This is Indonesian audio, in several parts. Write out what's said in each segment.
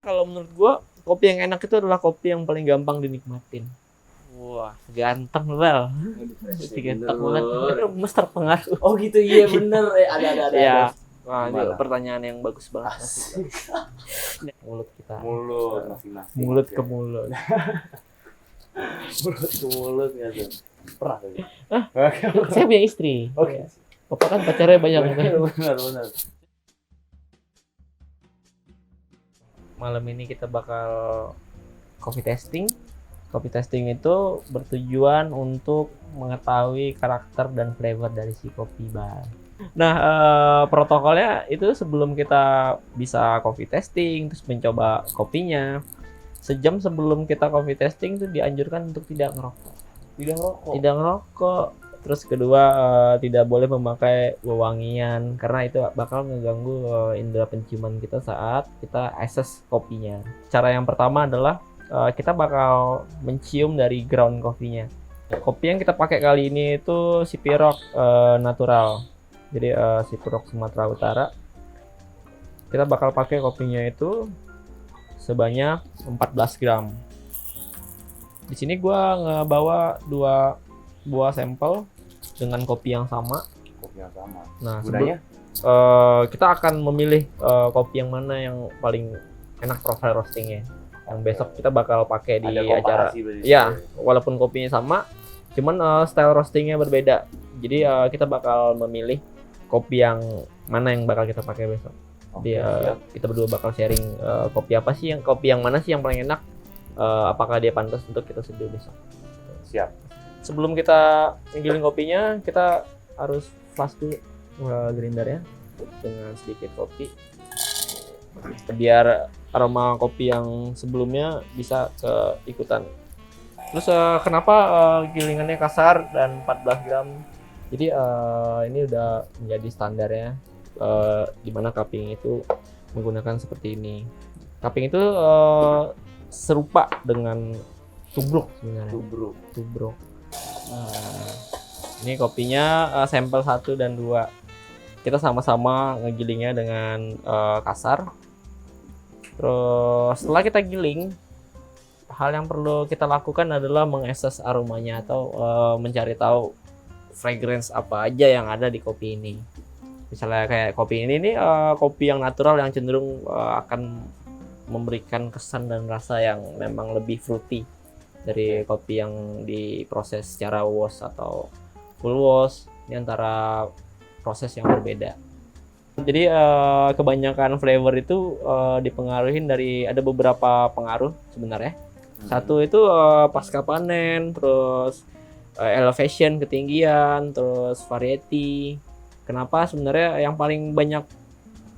Kalau menurut gua, kopi yang enak itu adalah kopi yang paling gampang dinikmatin. Wah, ganteng Bal. Ganteng banget. Mas terpengaruh. Oh gitu, iya bener. Ada. Iya. Wah, ini Gimana? pertanyaan yang bagus banget. Asik. Mulut kita. Mulut masing-masing. Mulut ke mulut. Mulut ke mulut ya tuh. Pernah tuh. Saya punya istri. Oke. Bapak kan pacarnya banyak. Benar. Malam ini kita bakal coffee testing. Coffee testing itu bertujuan untuk mengetahui karakter dan flavor dari si kopi bar. Nah, protokolnya itu sebelum kita bisa coffee testing, terus mencoba kopinya, sejam sebelum kita coffee testing itu dianjurkan untuk tidak ngerokok. Tidak ngerokok. Terus kedua, tidak boleh memakai wewangian karena itu bakal ngeganggu indera penciuman kita saat kita access kopinya. Cara yang pertama adalah kita bakal mencium dari ground kopinya. Kopi yang kita pakai kali ini itu Sippirok natural. Jadi Sippirok Sumatera Utara. Kita bakal pakai kopinya itu sebanyak 14 gram. Di sini gua ngebawa 2 buah sampel dengan kopi yang sama. Nah, Gunanya? Kita akan memilih kopi yang mana yang paling enak profile roastingnya. Yang besok kita bakal pakai di acara. Ya, walaupun kopinya sama, cuman style roastingnya berbeda. Jadi kita bakal memilih kopi yang mana yang bakal kita pakai besok. Jadi kita berdua bakal sharing kopi yang mana sih yang paling enak. Apakah dia pantas untuk kita seduh besok. Siap. Sebelum kita ngiling kopinya, kita harus flash dulu grindernya dengan sedikit kopi biar aroma kopi yang sebelumnya bisa keikutan. Terus kenapa gilingannya kasar dan 14 gram? Jadi ini udah menjadi standarnya di mana cupping itu menggunakan seperti ini. Cupping itu serupa dengan tubruk sebenarnya. Tubruk. Ini kopinya sampel 1 dan 2. Kita sama-sama ngegilingnya dengan kasar. Terus setelah kita giling, hal yang perlu kita lakukan adalah mengakses aromanya atau mencari tahu fragrance apa aja yang ada di kopi ini. Misalnya kayak kopi ini nih kopi yang natural yang cenderung akan memberikan kesan dan rasa yang memang lebih fruity dari kopi yang diproses secara wash atau full wash. Ini antara proses yang berbeda. Jadi kebanyakan flavor itu dipengaruhi dari ada beberapa pengaruh sebenarnya. Satu itu pasca panen, terus elevation ketinggian, terus variety. Kenapa sebenarnya yang paling banyak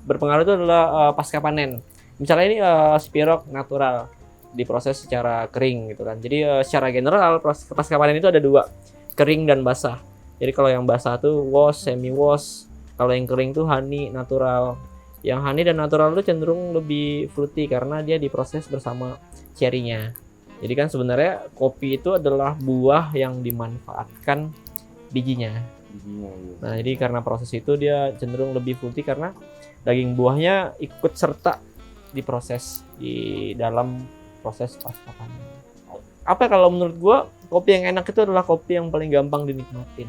berpengaruh itu adalah pasca panen. Misalnya ini Sippirok natural diproses secara kering gitu kan. Jadi secara general pasca panen itu ada 2, kering dan basah. Jadi kalau yang basah tuh wash, semi wash. Kalau yang kering tuh honey natural. Yang honey dan natural tuh cenderung lebih fruity karena dia diproses bersama cherry-nya. Jadi kan sebenarnya kopi itu adalah buah yang dimanfaatkan bijinya. Nah, jadi karena proses itu dia cenderung lebih fruity karena daging buahnya ikut serta diproses di dalam proses pasca panen. Apa kalau menurut gua kopi yang enak itu adalah kopi yang paling gampang dinikmatin.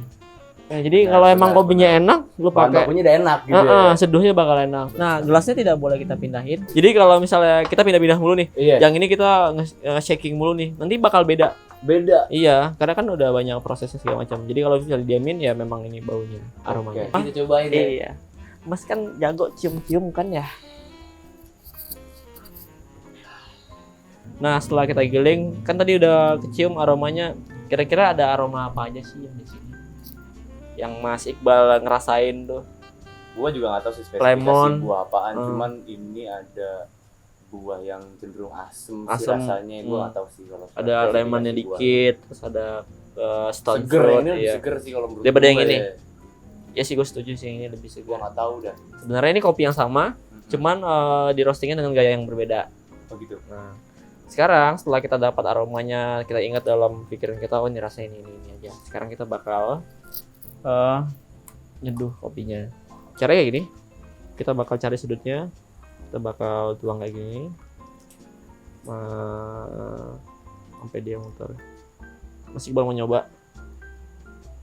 Nah, jadi kalau emang kopinya enak, lu pakai bakunya udah enak gitu ya. seduhnya bakal enak. Nah, gelasnya tidak boleh kita pindahin. Jadi kalau misalnya kita pindah-pindah mulu nih, yang ini kita shaking mulu nih, nanti bakal beda. Iya, karena kan udah banyak prosesnya segala macam. Jadi kalau misalnya diamin ya memang ini baunya, aromanya. Kita cobain ya. Iya. Mas kan jago cium-cium kan ya? Nah, setelah kita giling, kan tadi udah kecium aromanya. Kira-kira ada aroma apa aja sih yang di sini? Yang Mas Iqbal ngerasain tuh? Gua juga nggak tahu sih spesifikasi Lemon. buah apaan, cuman ini ada buah yang cenderung asem sih rasanya. Gua nggak tahu sih kalau ada lemonnya dikit, terus ada stone seger, fruit. ini lebih Iya. seger sih kalau menurut Daripada yang gue. ini. Ya sih, gue setuju sih ini lebih Gua segar. nggak tahu dah. Sebenarnya ini kopi yang sama, cuman di roastingnya dengan gaya yang berbeda. Oh gitu. Nah, sekarang setelah kita dapat aromanya, kita ingat dalam pikiran kita, oh ini rasanya ini aja. Sekarang kita bakal nyeduh kopinya. Caranya kayak gini, kita bakal cari sudutnya, kita bakal tuang kayak gini. Sampai dia muter. Masih Iqbal mau nyoba?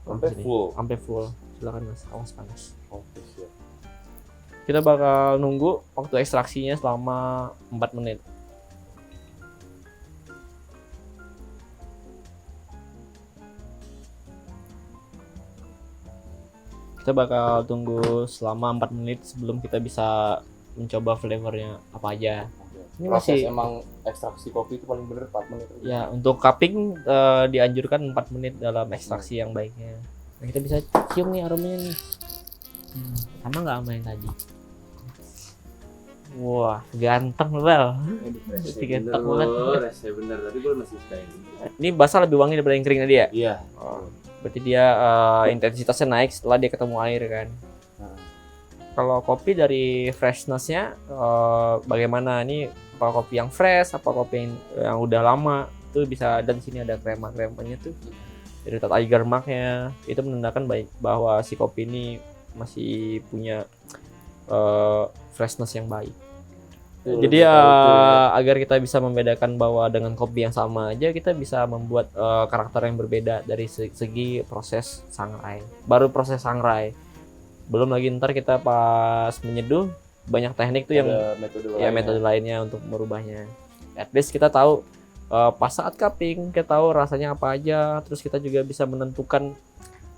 Sampai full. Sampai full. Silakan Mas, awas panas. Oke, siap. Kita bakal nunggu waktu ekstraksinya selama 4 menit. Kita bakal tunggu selama 4 menit sebelum kita bisa mencoba flavornya apa aja. Ini Proses masih emang ekstraksi kopi itu paling bener 4 menit. ya, untuk cupping dianjurkan 4 menit dalam ekstraksi yang baiknya. Nah, kita bisa cium nih aromanya nih. Sama nggak sama yang tadi? Wah, ganteng Bel. Ganteng banget. Rasanya bener, tapi gue masih suka ini. Ini basah lebih wangi daripada yang kering tadi ya? Iya. Oh, berarti dia intensitasnya naik setelah dia ketemu air kan. Nah. Kalau kopi dari freshness-nya bagaimana? Ini apa kopi yang fresh, apa kopi yang udah lama? Itu bisa, dan sini ada krema-kremanya tuh. Dari Tiger Mark-nya itu menandakan bahwa si kopi ini masih punya freshness yang baik. Jadi agar kita bisa membedakan bahwa dengan kopi yang sama aja kita bisa membuat karakter yang berbeda dari segi proses sangrai. Baru proses sangrai. Belum lagi ntar kita pas menyeduh banyak teknik tuh yang metode lainnya untuk merubahnya. At least kita tahu pas saat cupping kita tahu rasanya apa aja, terus kita juga bisa menentukan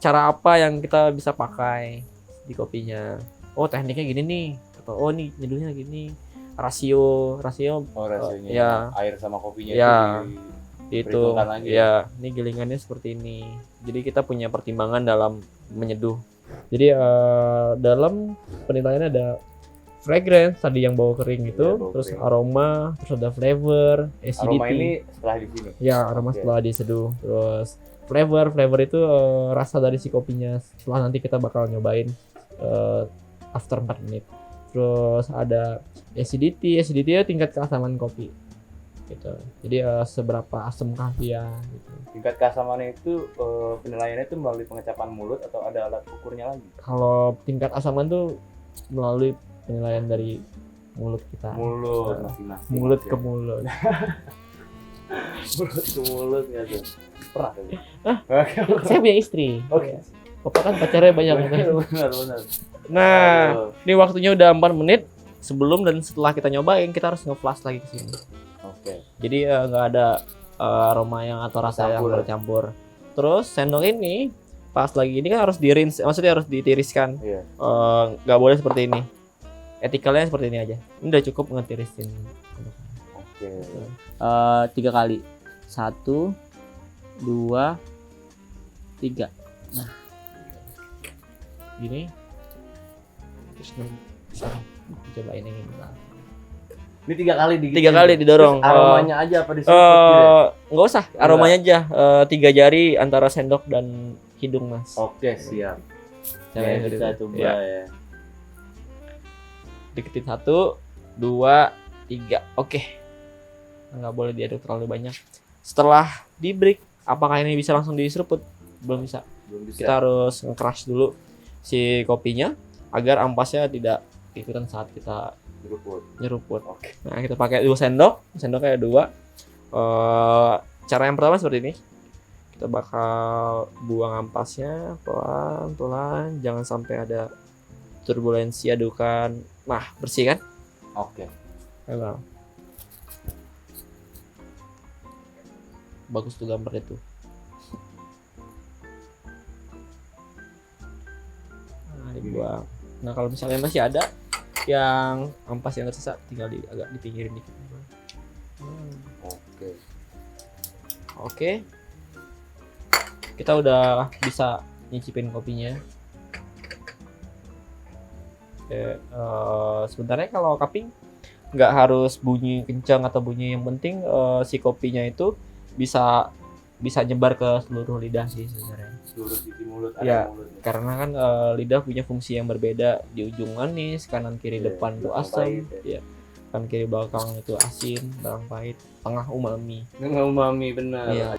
cara apa yang kita bisa pakai di kopinya. Oh, tekniknya gini nih, atau oh nih nyeduhnya gini. Rasio rasionya ya, air sama kopinya ya, itu lagi. Ya, ini gilingannya seperti ini. Jadi kita punya pertimbangan dalam menyeduh. Jadi dalam penilaiannya ada fragrance tadi yang bau kering itu, terus kering. Aroma, terus ada flavor, acidity. Aroma ini setelah di sini. Ya, aroma setelah diseduh. Terus flavor itu rasa dari si kopinya. Setelah nanti kita bakal nyobain after 4 menit. Terus ada acidity itu tingkat keasaman kopi. Gitu. Jadi seberapa asamkah dia gitu. Tingkat keasamannya itu penilaiannya itu melalui pengecapan mulut atau ada alat ukurnya lagi? Kalau tingkat asaman tuh melalui penilaian dari mulut kita. Mulut masing-masing. Mulut ke mulut. Mulut ke mulut ya tuh. Pernah tuh. Saya punya istri. Oke. Bapak kan pacarnya banyak. Benar. Nah, ini waktunya udah 4 menit. Sebelum dan setelah kita nyobain, kita harus nge-flash lagi ke sini. Oke. Jadi nggak ada aroma yang atau rasa yang bercampur. Terus sendok ini pas lagi ini kan harus di-rinse, maksudnya harus ditiriskan. Iya. Nggak boleh seperti ini. Etikalnya seperti ini aja. Ini udah cukup ngetirisin. Oke. 3 kali. 1, 2, 3. Nah, gini. Terus cobain yang ini. Ini 3 kali digigit. 3 kali didorong. Terus aromanya aja apa disuruh? Nggak usah, aromanya aja. 3 jari antara sendok dan hidung, Mas. Oke, siap. Cara ya, kita coba ya. Deketin 1, 2, 3. Oke. Nggak boleh diaduk terlalu banyak. Setelah di break, apakah ini bisa langsung diseruput? Belum bisa. Kita harus nge-crush dulu si kopinya agar ampasnya tidak ikutan saat kita nyeruput. Oke. Nah, kita pakai 2 sendoknya 2. Cara yang pertama seperti ini. Kita bakal buang ampasnya pelan-pelan, jangan sampai ada turbulensi adukan. Nah, bersih kan? Oke. Memang. Bagus tuh gambar itu. Nah, dibuang. Nah, kalau misalnya masih ada yang ampas yang tersisa, tinggal agak dipinggirin dikit. Oke. Kita udah bisa nyicipin kopinya. Oke, sebenarnya kalau cupping nggak harus bunyi kencang atau bunyi, yang penting si kopinya itu bisa nyebar ke seluruh lidah sih sebenarnya. Seluruh sisi mulut, ya, karena kan lidah punya fungsi yang berbeda. Di ujung manis, kanan kiri depan itu asam, ya. Kanan kiri belakang itu asin, belakang pahit, tengah umami. Tengah umami, benar. Iya.